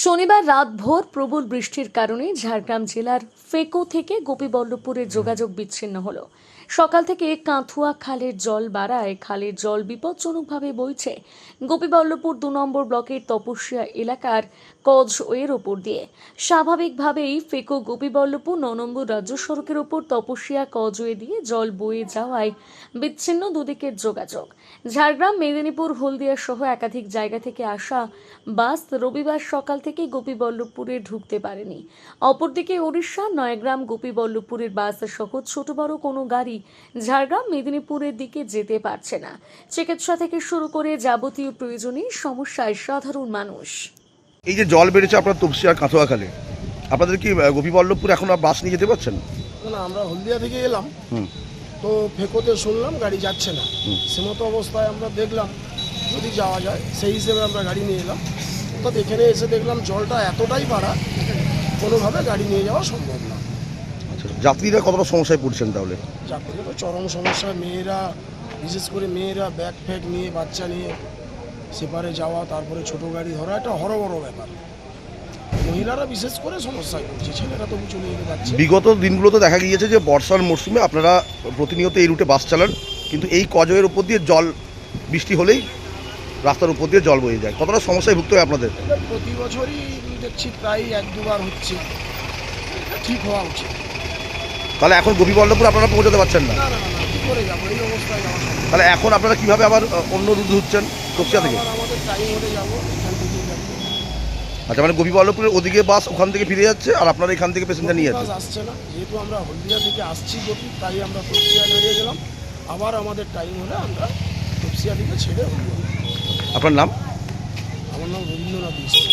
শনিবার রাতভর প্রবল বৃষ্টির কারণে ঝাড়গ্রাম জেলার ফেকো থেকে গোপীবল্লভপুরের যোগাযোগ বিচ্ছিন্ন হলো। সকাল থেকে কাঁথুয়া খালের জল বাড়ায় খালের জল বিপজ্জনকভাবে বইছে গোপীবল্লভপুর 2 নম্বর ব্লকের তপস্যা এলাকার কজওয়ের ওপর দিয়ে। স্বাভাবিকভাবেই ফেকো গোপীবল্লভপুর 9 নম্বর রাজ্য সড়কের ওপর তপস্যা কজওয়ে দিয়ে জল বয়ে যাওয়ায় বিচ্ছিন্ন দুদিকের যোগাযোগ। ঝাড়গ্রাম, মেদিনীপুর, হলদিয়া সহ একাধিক জায়গা থেকে আসা বাস রবিবার সকাল থেকে গোপীবল্লভপুরে ঢুকতে পারেনি। অপরদিকে ওড়িশা, নয়াগ্রাম, গোপীবল্লভপুরের বাস সহ ছোট বড় কোনো গাড়ি ঝাড়গ্রাম, মেদিনীপুরের দিকে যেতে পারছে না। চিকিৎসা থেকে শুরু করে যাবতীয় প্রয়োজনীয় সমস্যায় সাধারণ মানুষ। এই যে জল বেড়েছে আপনার তপসিয়া কাঁথুয়া খালে, আপনাদের কি গোপীবল্লভপুর এখন আর বাস নিয়ে যেতে পারছেন? না, আমরা হলদিয়া থেকে এলাম, তো ফেকোতে শুনলাম গাড়ি যাচ্ছে না। সেমতো অবস্থায় আমরা দেখলাম যদি যাওয়া যায়, সেই হিসেবে আমরা গাড়ি নিয়ে এলাম। তো এখানে এসে দেখলাম জলটা এতটাই বাড়া, কোনোভাবে গাড়ি নিয়ে যাওয়া সম্ভব না। আচ্ছা, যাত্রীরা কতটা সমস্যায় পড়ছেন তাহলে? যাত্রীরা তো চরম সমস্যা, মেয়েরা, বিশেষ করে মেয়েরা ব্যাগ ফ্যাগ নিয়ে, বাচ্চা নিয়ে সেপারে যাওয়া, তারপরে ছোট গাড়ি ধরা, একটা হরবড় ব্যাপার। মহিলারা বিশেষ করে সমস্যায় পড়ছে, ছেলেরা তবু চলে যেতে পারছে। বিগত দিনগুলোতে দেখা গিয়েছে যে বর্ষার মরশুমে আপনারা প্রতিনিয়ত এই রুটে বাস চালান, কিন্তু এই কজওয়ের উপর দিয়ে জল বৃষ্টি হলেই রাস্তার উপর দিয়ে জল বয়ে যায়, কতটা সমস্যায় ভুগতে হয় আপনাদের? এটা প্রতি বছরই দেখছি, প্রায় 1-2 বার হচ্ছে। ঠিক হওয়া উচিত। তাহলে এখন গোপীবল্লভপুর আপনারা পৌঁছাতে পারছেন না? না না না, কী করে যাবো এই অবস্থায়? যাওয়া সম্ভব না। তাহলে এখন আপনারা কিভাবে আবার অন্য রুট ধরছেন তপসিয়া থেকে? আবার আমাদের টাইম হলে যাবো, এখান থেকেই যাবো। আচ্ছা, মানে গোপীবল্লভপুরের ওদিকে বাস ওখান থেকে ফিরে যাচ্ছে আর আপনারা এখান থেকে প্যাসেঞ্জার নিয়ে বাস যাচ্ছেন? আসছে না, যেহেতু আমরা হলদিয়া থেকে আসছি গোপী, তাই আমরা তপসিয়া দাঁড়িয়ে গেলাম। আবার আমাদের টাইম হলে আমরা তপসিয়া থেকে ছেড়ে হলদিয়া। আপনার নাম? আমার নাম রবীন্দ্রনাথ মিশ্র।